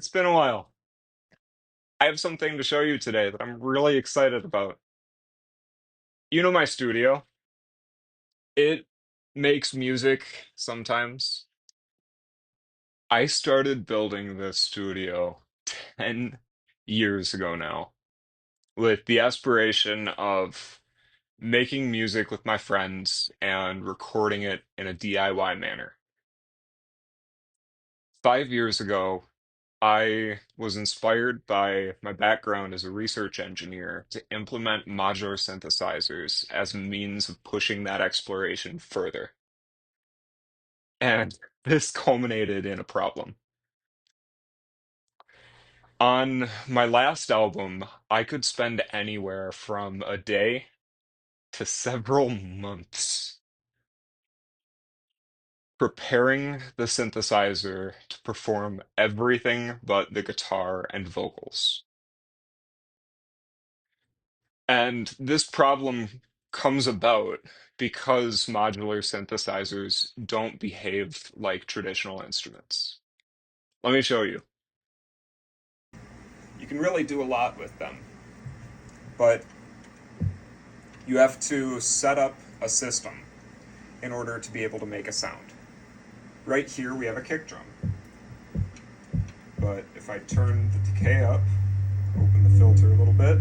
It's been a while. I have something to show you today that I'm really excited about. You know my studio? It makes music sometimes. I started building this studio 10 years ago now with the aspiration of making music with my friends and recording it in a DIY manner. 5 years ago, I was inspired by my background as a research engineer to implement modular synthesizers as a means of pushing that exploration further. And this culminated in a problem. On my last album, I could spend anywhere from a day to several months preparing the synthesizer to perform everything but the guitar and vocals. And this problem comes about because modular synthesizers don't behave like traditional instruments. Let me show you. You can really do a lot with them, but you have to set up a system in order to be able to make a sound. Right here we have a kick drum, but if I turn the decay up, open the filter a little bit,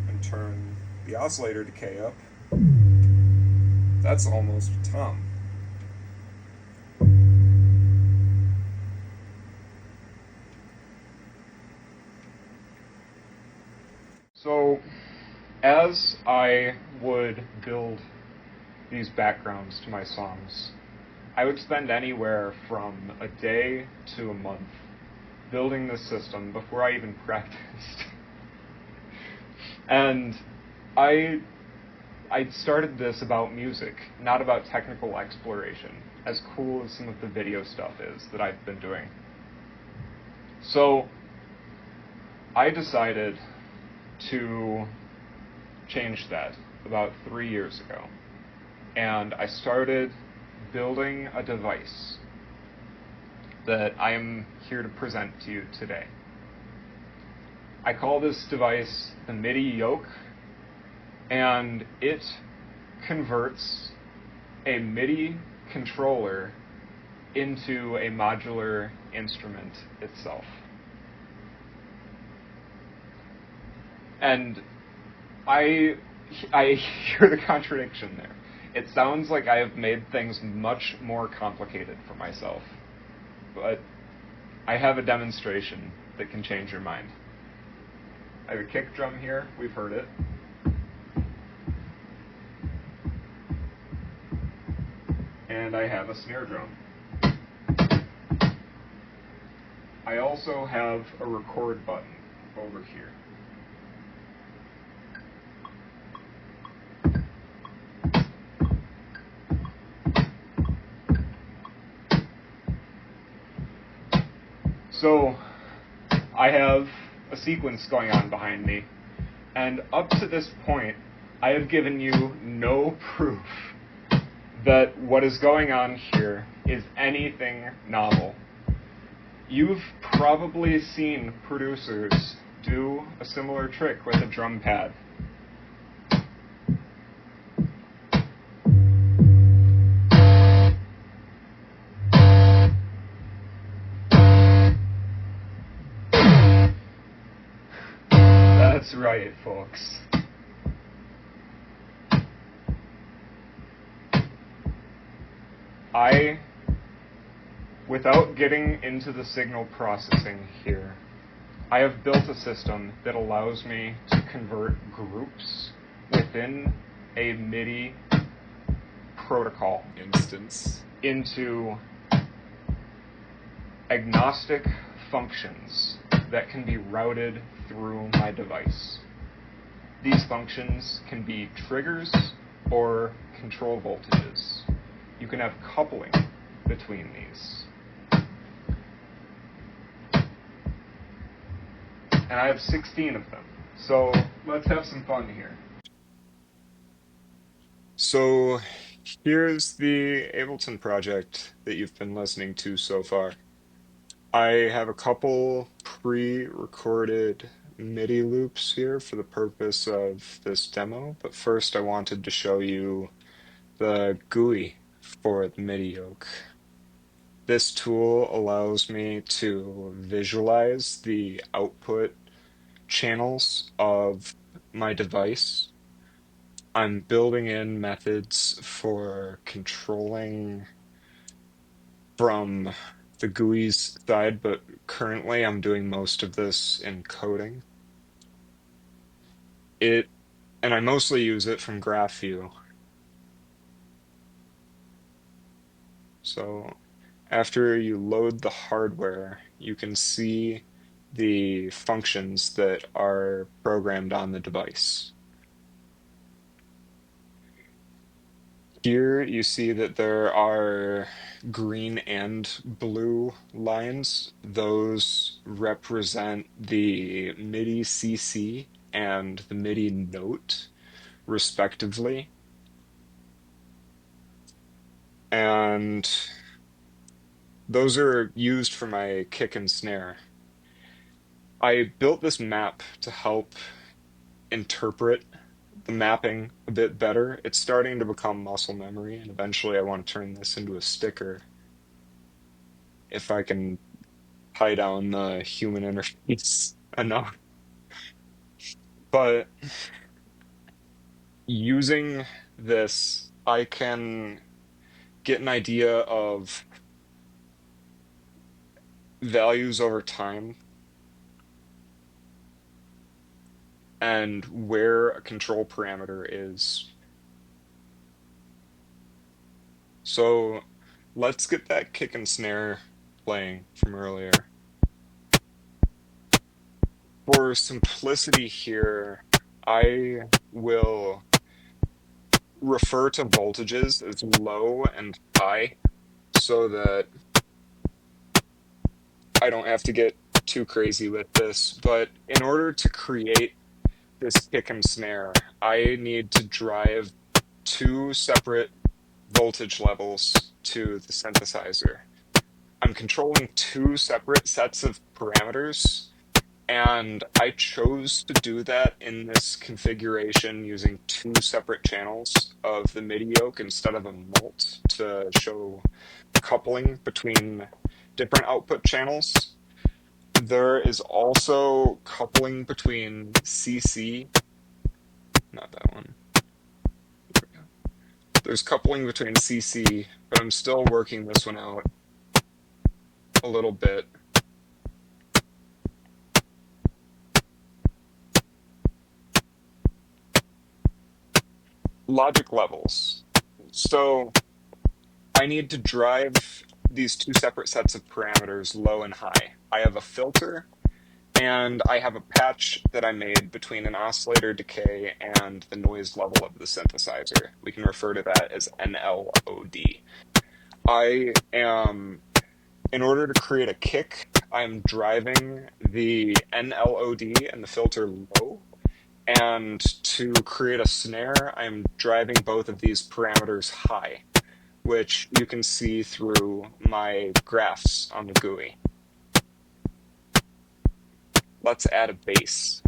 and turn the oscillator decay up, that's almost a tom. So, as I would build these backgrounds to my songs, I would spend anywhere from a day to a month building this system before I even practiced. And I I started this about music, not about technical exploration, as cool as some of the video stuff is that I've been doing. So I decided to change that about 3 years ago. And I started building a device that I am here to present to you today. I call this device the MIDI Yoke, and it converts a MIDI controller into a modular instrument itself. And I I hear the contradiction there. It sounds like I have made things much more complicated for myself. But I have a demonstration that can change your mind. I have a kick drum here, we've heard it. And I have a snare drum. I also have a record button over here. So I have a sequence going on behind me, and up to this point, I have given you no proof that what is going on here is anything novel. You've probably seen producers do a similar trick with a drum pad. That's right, folks. Without getting into the signal processing here, I have built a system that allows me to convert groups within a MIDI protocol instance into agnostic functions that can be routed through my device. These functions can be triggers or control voltages. You can have coupling between these. And I have 16 of them. So let's have some fun here. So here's the Ableton project that you've been listening to so far. I have a couple pre-recorded MIDI loops here for the purpose of this demo, but first I wanted to show you the GUI for the MIDI Yoke. This tool allows me to visualize the output channels of my device. I'm building in methods for controlling from the GUI's side, but currently I'm doing most of this in coding. And I mostly use it from GraphView. So after you load the hardware, you can see the functions that are programmed on the device. Here you see that there are green and blue lines. Those represent the MIDI CC and the MIDI note, respectively. And those are used for my kick and snare. I built this map to help interpret the mapping a bit better. It's starting to become muscle memory, and eventually I want to turn this into a sticker if I can tie down the human interface enough. But using this, I can get an idea of values over time and where a control parameter is. So let's get that kick and snare playing from earlier. For simplicity here, I will refer to voltages as low and high so that I don't have to get too crazy with this. But in order to create this kick and snare, I need to drive two separate voltage levels to the synthesizer. I'm controlling two separate sets of parameters, and I chose to do that in this configuration using two separate channels of the MIDI yoke instead of a mult to show coupling between different output channels. There is also coupling between CC, not that one. There's coupling between CC, but I'm still working this one out a little bit. Logic levels. So I need to drive these two separate sets of parameters, low and high. I have a filter, and I have a patch that I made between an oscillator decay and the noise level of the synthesizer. We can refer to that as NLOD. In order to create a kick, I'm driving the NLOD and the filter low. And to create a snare, I'm driving both of these parameters high, which you can see through my graphs on the GUI. Let's add a bass.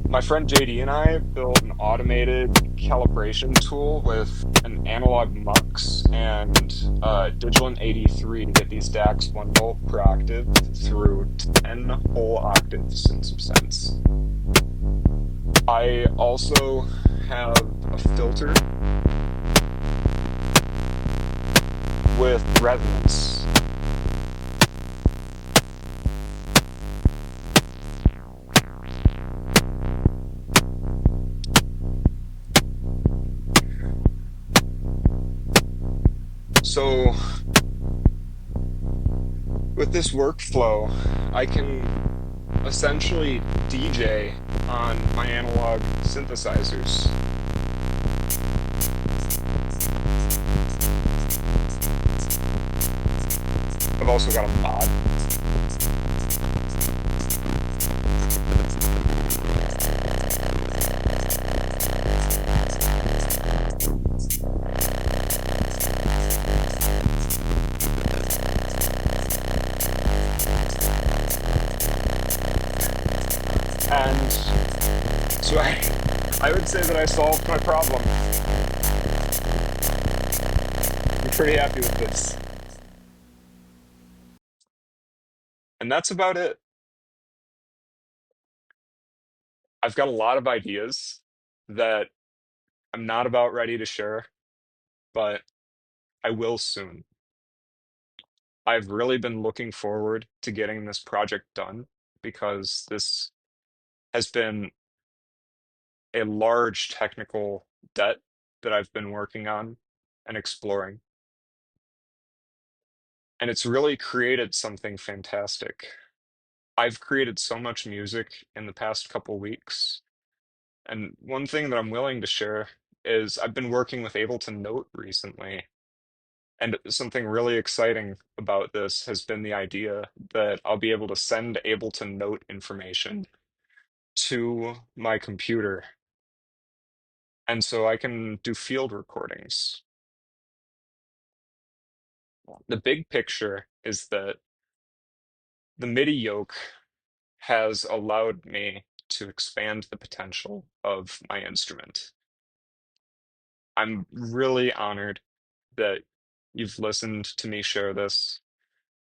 My friend JD and I built an automated calibration tool with an analog mux and Digilant 83 to get these DACs 1 volt per octave through 10 whole octaves in some sense. I also have a filter with resonance. So with this workflow, I can essentially DJ on my analog synthesizers. I've also got a mod. So I would say that I solved my problem. I'm pretty happy with this. And that's about it. I've got a lot of ideas that I'm not about ready to share, but I will soon. I've really been looking forward to getting this project done because this has been a large technical debt that I've been working on and exploring. And it's really created something fantastic. I've created so much music in the past couple weeks. And one thing that I'm willing to share is I've been working with Ableton Note recently. And something really exciting about this has been the idea that I'll be able to send Ableton Note information to my computer. And so I can do field recordings. The big picture is that the MIDI yoke has allowed me to expand the potential of my instrument. I'm really honored that you've listened to me share this.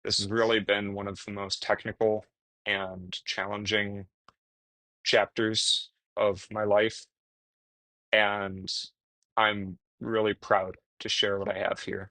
This has really been one of the most technical and challenging chapters of my life, and I'm really proud to share what I have here.